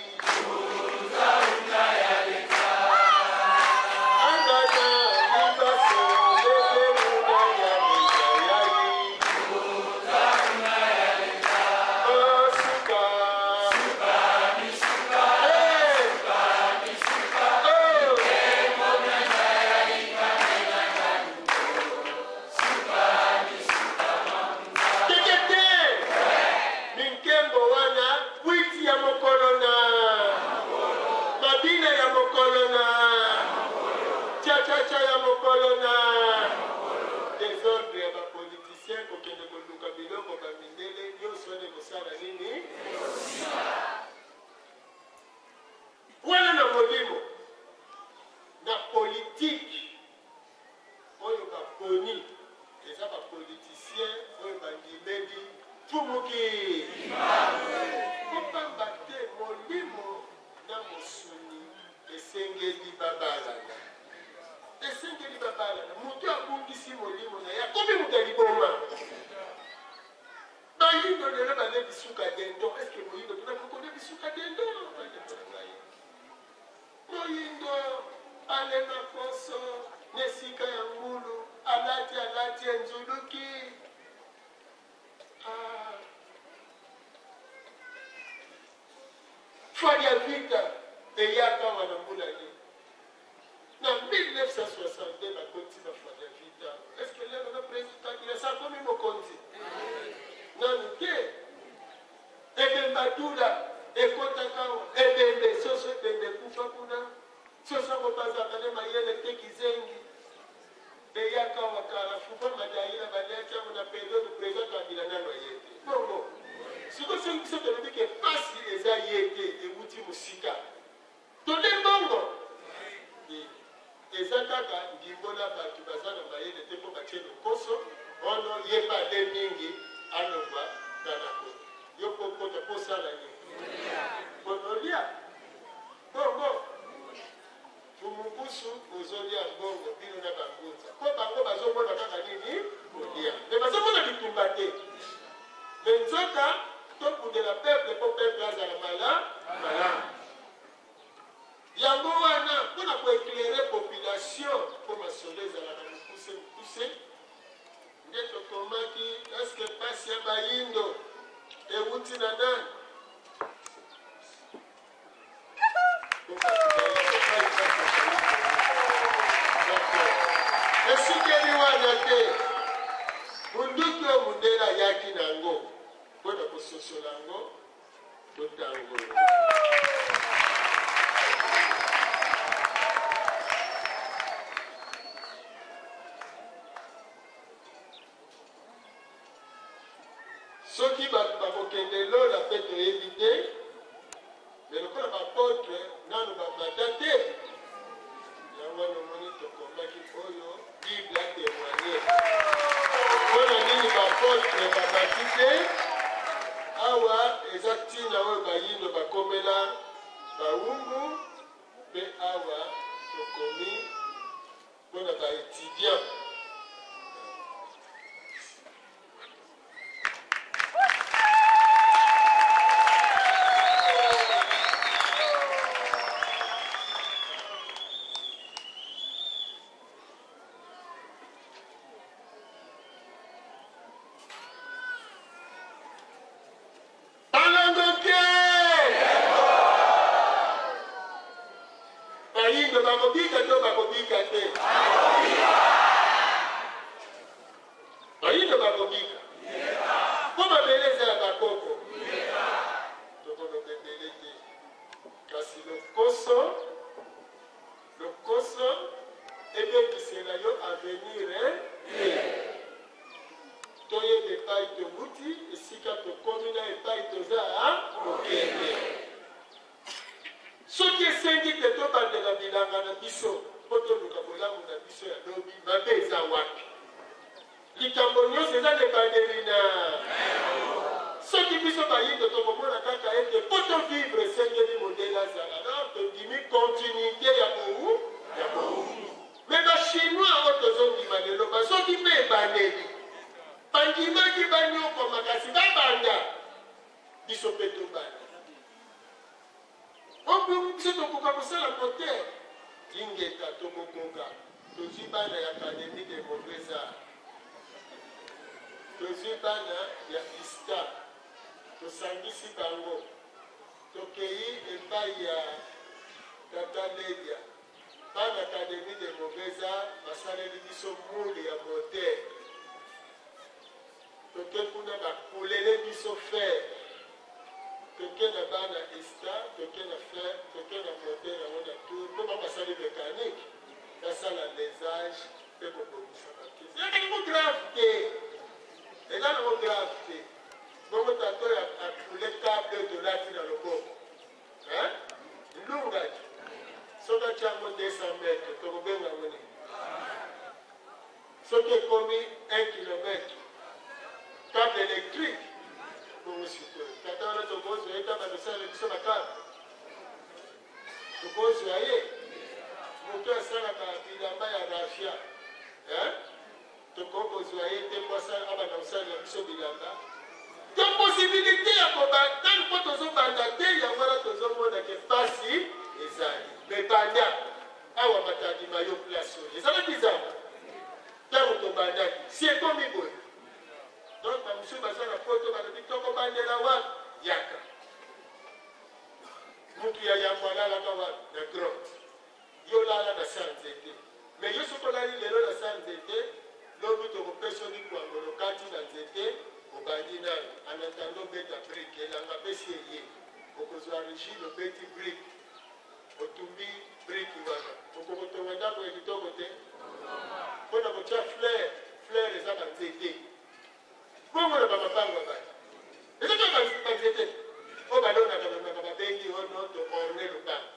Fanya vita eyaka wana mbula ye na 1962 bakoti bafanya vita eske lelo na president ilasa komi mokonzi nani te ebembadula ekotakawa ebembe soso ebembe kufa kuna soso kopazaka ne mayele te kizengi eyaka wakala fufa madaila baliakiango na periode president kabila nano yete bongo siko soki biso tolobi ke pasi eza ye te ewuti mosika eza kaka ndimbola bato baza na mayele te mpo batie lokoso ono yeba nde mingi alongwa kanako yo kokota posala nini bonolia bongo tumukusu ozolia mbongo bino na bangunza mpo bango bazomona kaka nini kolia me bazomona bitumba te me nzoka tokundela peple mpo peple azala malamu yango wana mpona koeklere population mpo masolo ezalaka mokuse nde tokomaki eske pasi ya bayindo ewuti na nani esikeli wana te munduki oyo mundela ayaki nango mpona kososola yango totango soki bakokende lola mpe toyebi te me lokola bapotre nano bamata te yango nomoni tokomaki oyo bible atémoigne mpona nini bapotre bamati te awa eza ntina oyo bayindo bakomela bawumbu mpe awa tokomi mpona baétudiant bakobika to bakobika te bayindo bakobika mpo mabele eza ya bakoko tokolobebele te kasi lokoso ebebisela yo avenir toyeba epai tobuti esika tokomi na epai toza kokende soki esengi te tobandela bilanga na biso mpo toluka bolamu na biso ya lobi mabe eza wapi likambo nyonso eza lebandeli na soki biso bayindo tokomona kaka ete mpo tovivre esengeli modele azala na tondimi kontinuité ya bowumbu me bachinois oyo tozondima lelo bazoki mpe ebandeli bandimaki baniokoma kasi babanda biso mpe tobanda biso tokoka kosala motere ingeka tokokoka tozwi bana ya académie de mauvais arts tozwi bana ya ista tosangisi bango tokei epai ya tata ledia bana académie de mauvais arts basaleli biso mule ya motere toke kuna bakulele biso fer toke na bana ista toke na fer toke na moteur yango na tour mpo bakasali mécanique basala lesage mpe kobongisa bakisi eza nango grave te eza nango grave te bongo tato akule cable tolati na loboko ndungaki soki atya yango 200 mètre tokobenga ngo nini soki ekomi 1 kilomètre cable électrique bongo sikoyo tata wana tokozwa ye kaka tosala biso bakable tokozwa ye moto asalaka bilamba ya rafia tokokozwa ye te mpo abanda kosalela biso bilamba to posibilité ya kobanda mpo tozobanda te yango wana tozomonake mpasi ezali me banda awa matandima yo place oyo ezalaki zamba ntango tobandaki si ekomi boye donc bamosusu baza na poto balobi tokobandela wapi yaka mutu ya yango alalaka wapi na grotte yo lala na sa nzete me yo soki olali lelo na sa nzete lobi tokopesa likwango lokati na nzete obandi nani anatando obeta brike elanga pesi eye okozwa rigide obeti brike otumbi brike wana okokotonga ndako ya kitoko te mpona kotya fleur eza banzete bongo na bamapango abati ezaka banzete oyo balonaka bamaka babengi ono to orne lupango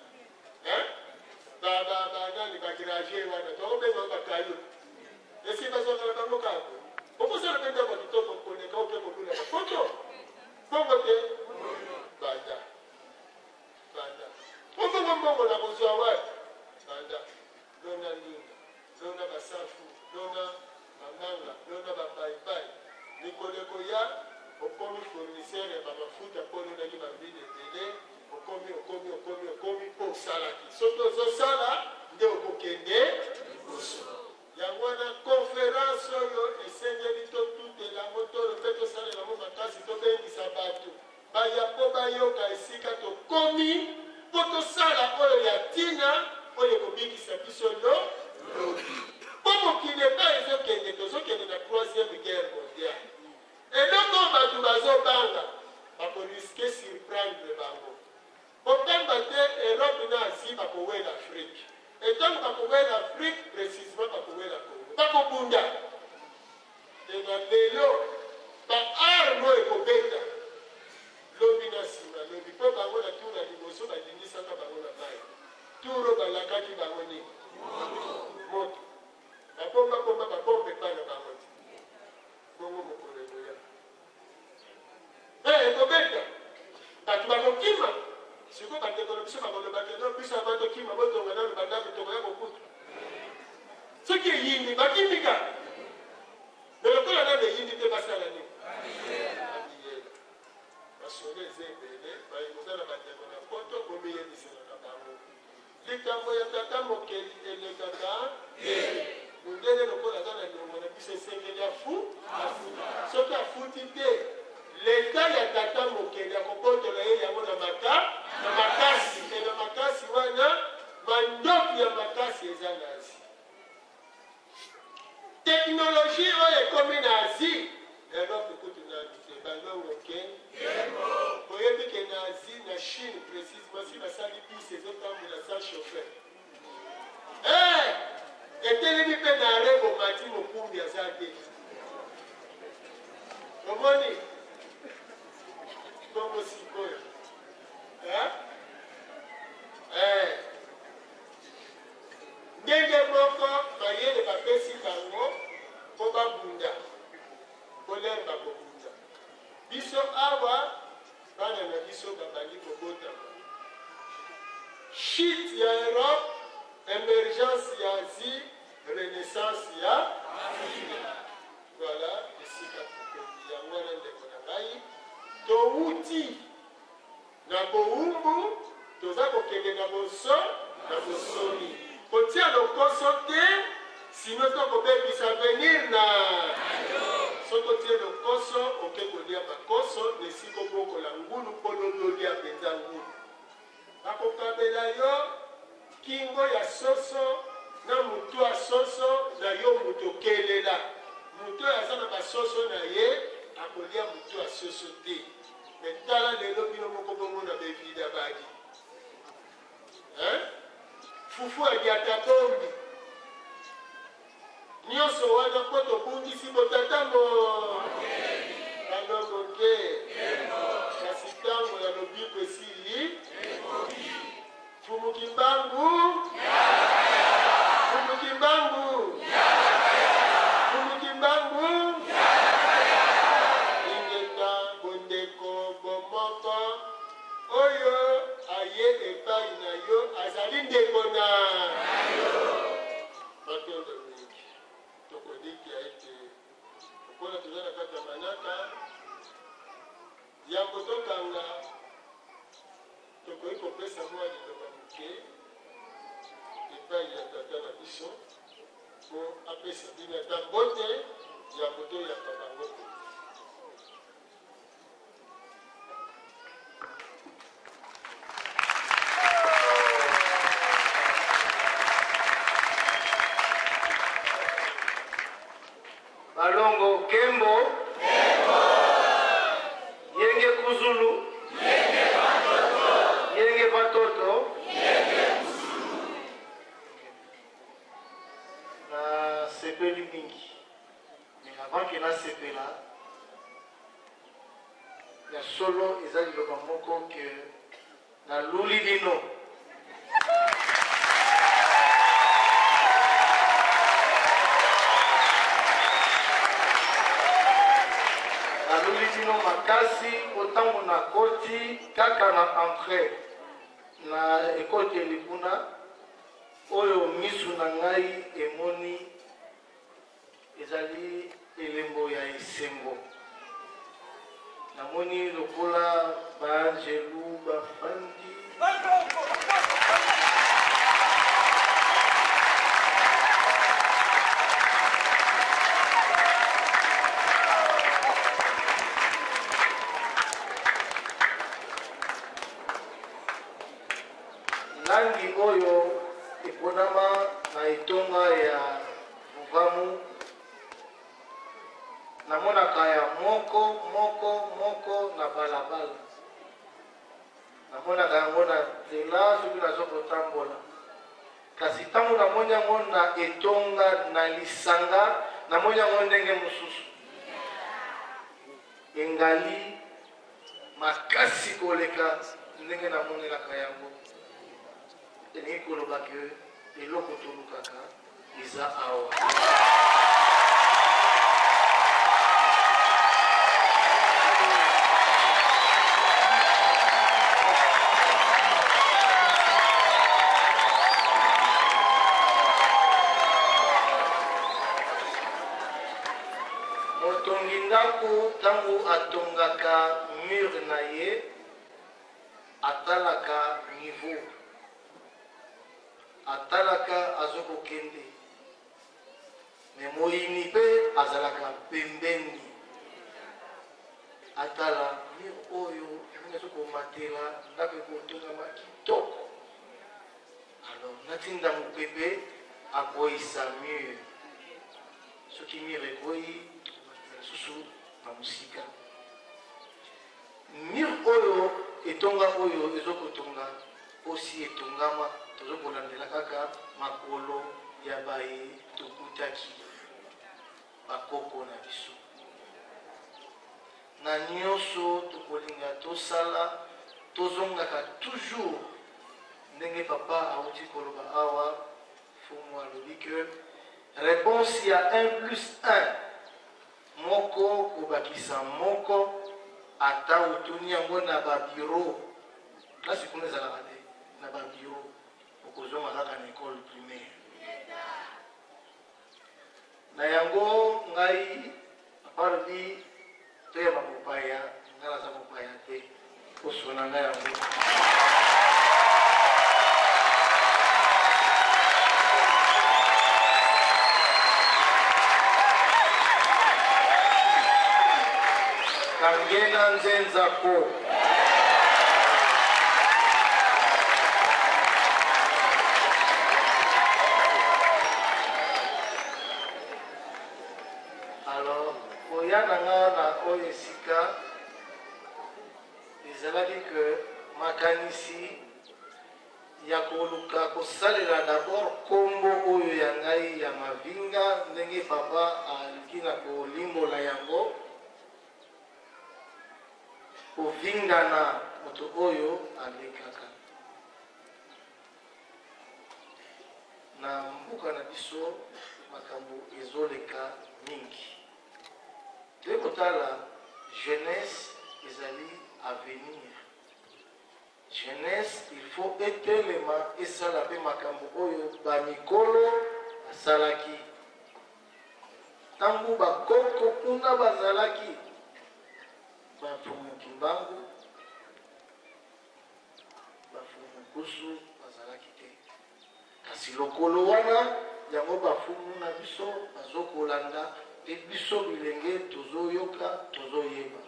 banani bakira bagage wana tokobenga bakayo esi bazongala bango kako okosala mpe ndako kitoko koneka oke kolula bafoto bongo te banda ofongo mbongo na kozwa wapi banda lona ndunda lona basafu lona bamanga lona bapaipai likoleko ya okomi fournisseur ya bamafuta mpo lonaki bambili ebele okomi mpo osalaki soki ozosala nde okokende liboso yango wana conférence oyo esengeli totutelango tolo mpe tosalelango makasi tobengisa bato baya mpo bayoka esika tokomi mpo tosala oyo ya ntina oyo ekobikisa biso lobi mpo mokili epai ezokende tozokende na 3e guerre mondiale eloko bato bazobanga bakoriske surprendre bango popemba te Europe na Asie bakowela Afrique etango bakowela Afrique précisement bakowela Congo bakobunda ena lelo baarme ekobeta lobi na nsima lobi mpo bango na tuna liboso badindisaka bango na mai turo balakaki bango nini moto babomba babombe epai na bango te bongo mokolo ekoya ekobeta bato bakokima sikoyo bandekolo biso bakolobaki no biso ava tokima botonga nano bandako tokoya kokuta soki eyindi bakimika me lokola nano eyindi te basala nini abiyela basole eza ebele bayekozala bandeko na poto bomiyebisela na bango likambo ya tata mokeli elekaka mundele lokola aza na ndongo na biso esengeli afu soki afuti te leta ya tata mokeli akobotola ye yango na makasi na makasi wana mandoki ya makasi eza na Asie teknologie oyo ekomi na Asie Europe kutu nani te bandongo ke boyebi ke na Asie na Chine précisement si basali bisi ezotambola sans chauffeur etelemi mpe na rebo mati mokumbi aza te omoni bongo sikoyo ndenge moko mayele bapesi bango mpo babunda polere bakobunda biso awa bana na biso babandi kobotama chute ya Europe émergence ya Asie renaissance ya Afrique voilà esika tokoki yango wana ndeko na ngai touti na bowumbu toza kokende na bosoni kotia lokoso te sino tokobebisa venir na soki otie lokoso oke kolia makoso nesika obokola ngulu mpo lololia mpenza ngulu bakokabela yo kingo ya soso na mutu ya soso na yo mutu okelela mutu oyo aza na basoso na ye akolia mutu ya soso te metala lelo bino moko bongo na bevida badi fufu aliata bombi nyonso wana mpo tobundisi botatamo balongo te kasi ntango ya lobiko esili fumukimbangu ingeta bondeko bomoko oyo aye epai na yo azali ndeko na matondo mingi tokodiki ete mpona toza na kati ya manaka yango tokanga tokoki kopesa mwa liloba moke epai ya tata na biso mpo apesa bino ata mbote ya kotoyaka bango te Balongo Kembo Yenge Kuzulu Yenge Batoto na sepeli mingi mais avant que na sepela ya solo ezali loba moko ke na luli dino bino makasi otango na koti kaka na entrée na ekoti elikuna oyo misu na ngai emoni ezali elembo ya esengo. Namoni lokola baangelu bafandi langi oyo eponama na etonga ya Vuvamu. Namonaka ya moko na balabala. Namonaka yango na nzela soki nazokotambola. Kasi ntango namoni yango na etonga na lisanga, namoni yango ndenge mosusu. Engali makasi koleka ndenge namonelaka yango. Elingi koloba ke eloko tolukaka eza awa. Motongi ndako tango atongaka mur na ye atalaka niveau, atalaka azokokende, me moyini mpe azalaka pembeni. Atala mur oyo ezokomatela ndako ekotongama kitoko. Alors natinda mopepe akoyisa mur. Soki mur ekoyi susu na musika. Mur oyo etonga oyo ezokotonga osi etongama tozokolandela kaka makolo ya baye tokutaki bakoko na biso. Na nyonso tokolinga tosala tozongaka toujours ndenge papa auti koloba awa fumu alobi ke réponse ya 1+1 moko kobakisa moko ata otuni yango na babiro. Klasi kuna ezalaka te na babiro okozonga kaka na école primaire. Na yango ngai apardi toyeba mopaya ngai naza mopaya te osona ngai yango. Kangena nzenza ko. Alors, oyana na oyo esika ezalaki ke makanisi ya koluka kosalela d'abord kombo oyo ya ngai ya mavinga ndenge papa aliki na kolimbola yango. Ovingana moto oyo alekaka na mbuka na biso makambo ezoleka mingi. Tokotala jeunesse ezali avenir. Jeunesse il faut etelema esala pe makambo oyo bamikolo asalaki. Tangu bakoko kuna bazalaki bafumu kimbangu, bafumu kusu bazalaki te. Kasi lokolo wana yango bafumu na biso bazokolanda pe biso bilenge tozoyoka tozoyeba.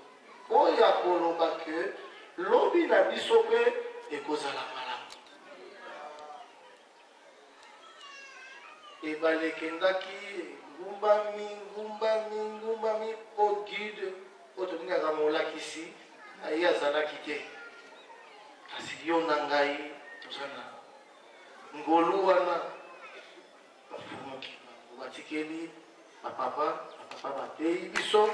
Oyo akoloba ke lobi na biso pe ekozala malamu. Ebalekendaki ngumbami po guide otoningaka molakisi aye azalaki te. Kasi yo na ngai tozana ngolu wana bafumuki batikeli bapapa bateyi biso.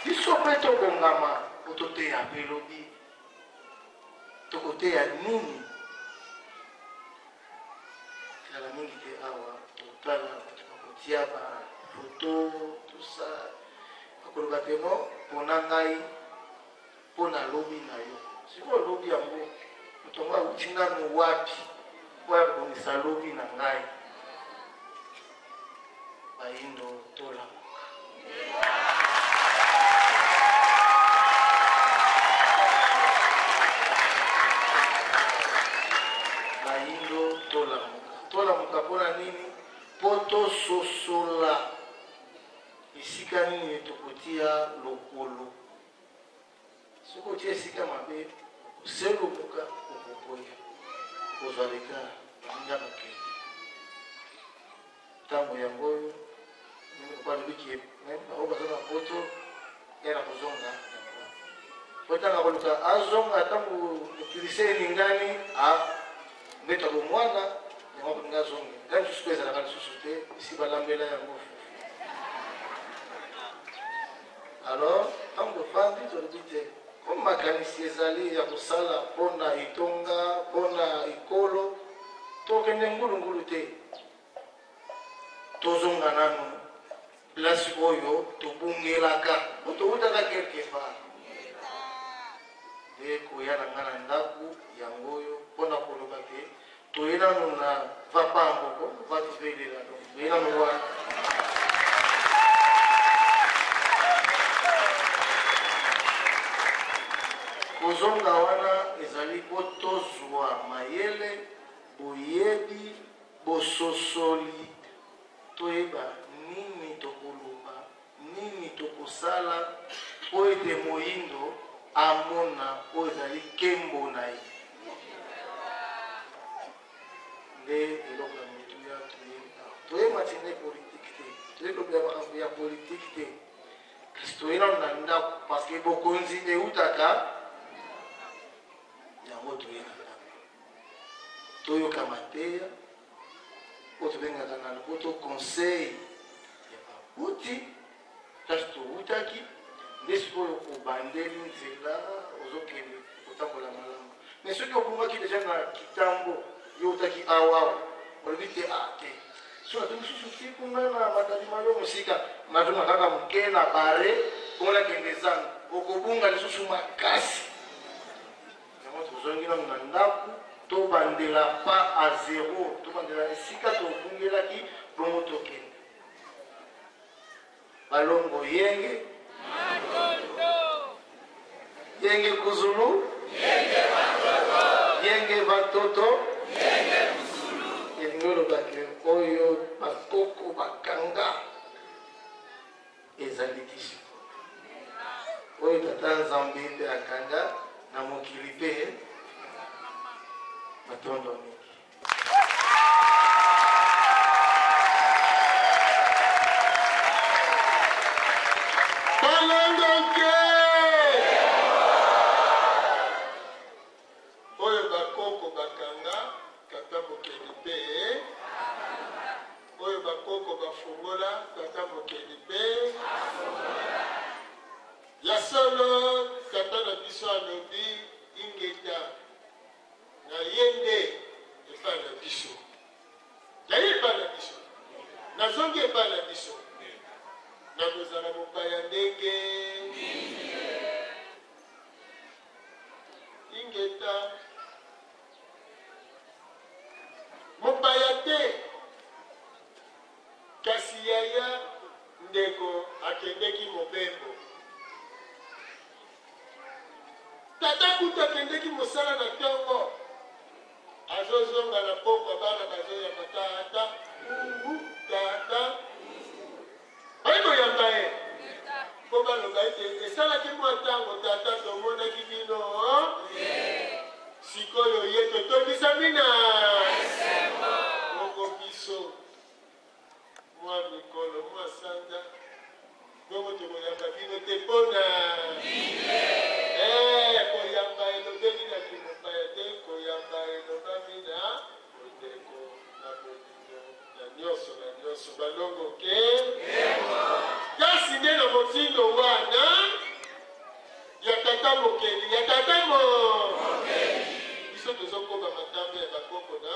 Biso mpe tobongama po toteya mpe lobi tokoteya nini. Kala mingi te awa totala tia ba photo tout ça akoloba te non pona ngai pona lobi na yo siko lobi yango mutongo utinga no wapi kwa kunisa lobi na ngai baindo tola baindo tola muka pona nini poto sosola isika nini tokotia lokolo soko tia esika mabe oselomuka okopoya okozwa leka baninga bakende ntango yango oyo okwalobiki bao baza na poto yana kozonga yango po ntanga koluka azonga ntango okilise elingani mbeta bomwana yango koninga azonge ngai mosusu po ezalaka lisusu te esi balambela yango alors ntango tofandi tolobi te comme makanisi ezali ya kosala mpona etonga mpona ekolo tokende ngulungulu te tozonga nano place oyo tobungelaka po towutaka quelque part nde koya na nga na ndako yango oyo mpona koloba te toye nano na vapamboko vatuvelela toye nano wana kozonga wana ezali po tozwa mayele boyebi bososoli toyeba nini tokoloba nini tokosala po ete moyindo amona oyo ezali nkembo na ye nde eloko ya motuya toyeba ti nde politike te toyelobi ya makambo ya politike te kasi toyena na ndako parceke bokonzi eutaka yango toyena ndako toyoka mateya oyo tobengaka na lopoto conseil ya babuti kasi towutaki nde sikoyo obandeli nzela ozokende kotambola malamu mais soki obungaki deja na kitambo yo otaki awawa olobi te te so atomi susu ti kuna na matalima yo mosika matoma kaka moke na bare komona kende zanga okobunga lisusu makasi yango tozongi nano na ndako tobandela pa a zero tobandela esika tobungelaki bongo tokende balongo yenge yenge kuzulu yenge batoto elingi olobaki oyo bakoko bakanga ezali ti oyo tata nzambe mpe akanga na mokili mpe batondo mingi balongoke oyo bakoko bakanga kata mokili mpe oyo bakoko bafungola kata mokili mpe ya solo tata na biso alobi ingeta na yende epai na biso yaye epai na biso nazongi epai na biso nakozala mopaya ndenge ingeta mopaya te kasi yaya ndeko akendeki mobembo tata kuta akendeki mosala na ntongo azozonga na pokwa bana bazoyamba tata tata bayikoyamba ye mpo baloba ete esalaki mwa ntango tata tomonaki bino sikoyo ye totondisa mina moko biso mwa mikolo mwa sanza bongo tokoyamba bino te mpona koyamba elobeli na kimopaya te koyamba elobami na bondeko na bolingo na nyonso balongo ke kasi nde na motindo wana ya tata mokeli ya tata biso tozokoba matambe ya bakoko na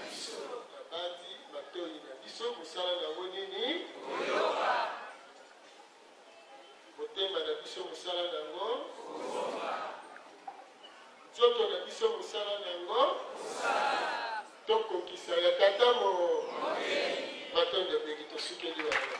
biso na bandi matoi na biso mosala nango nini mokisa ya katamo batonde beki tosukeli wana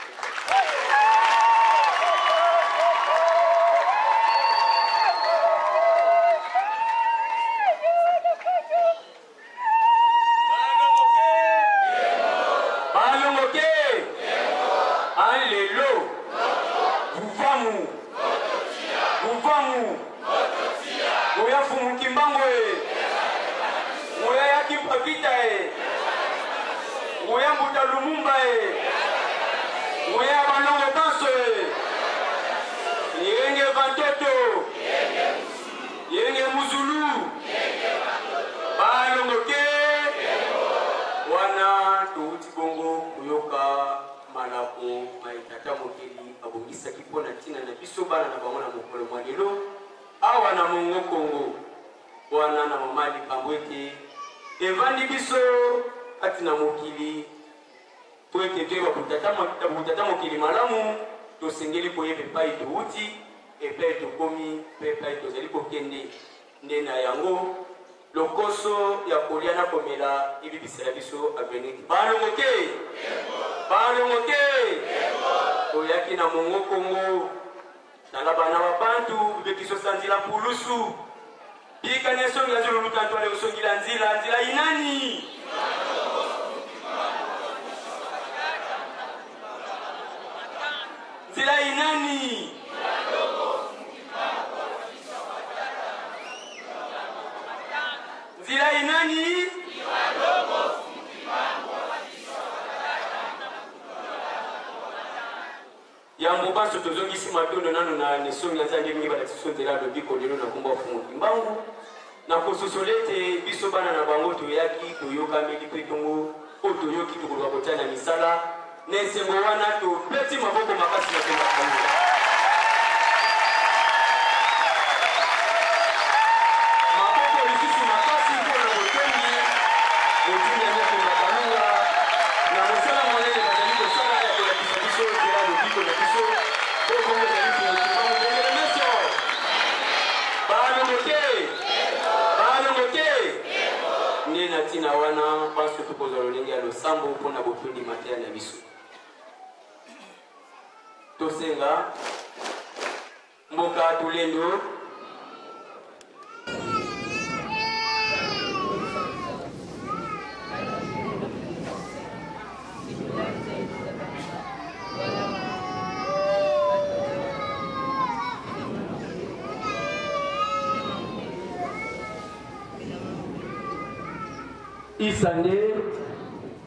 Isande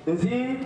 Nzi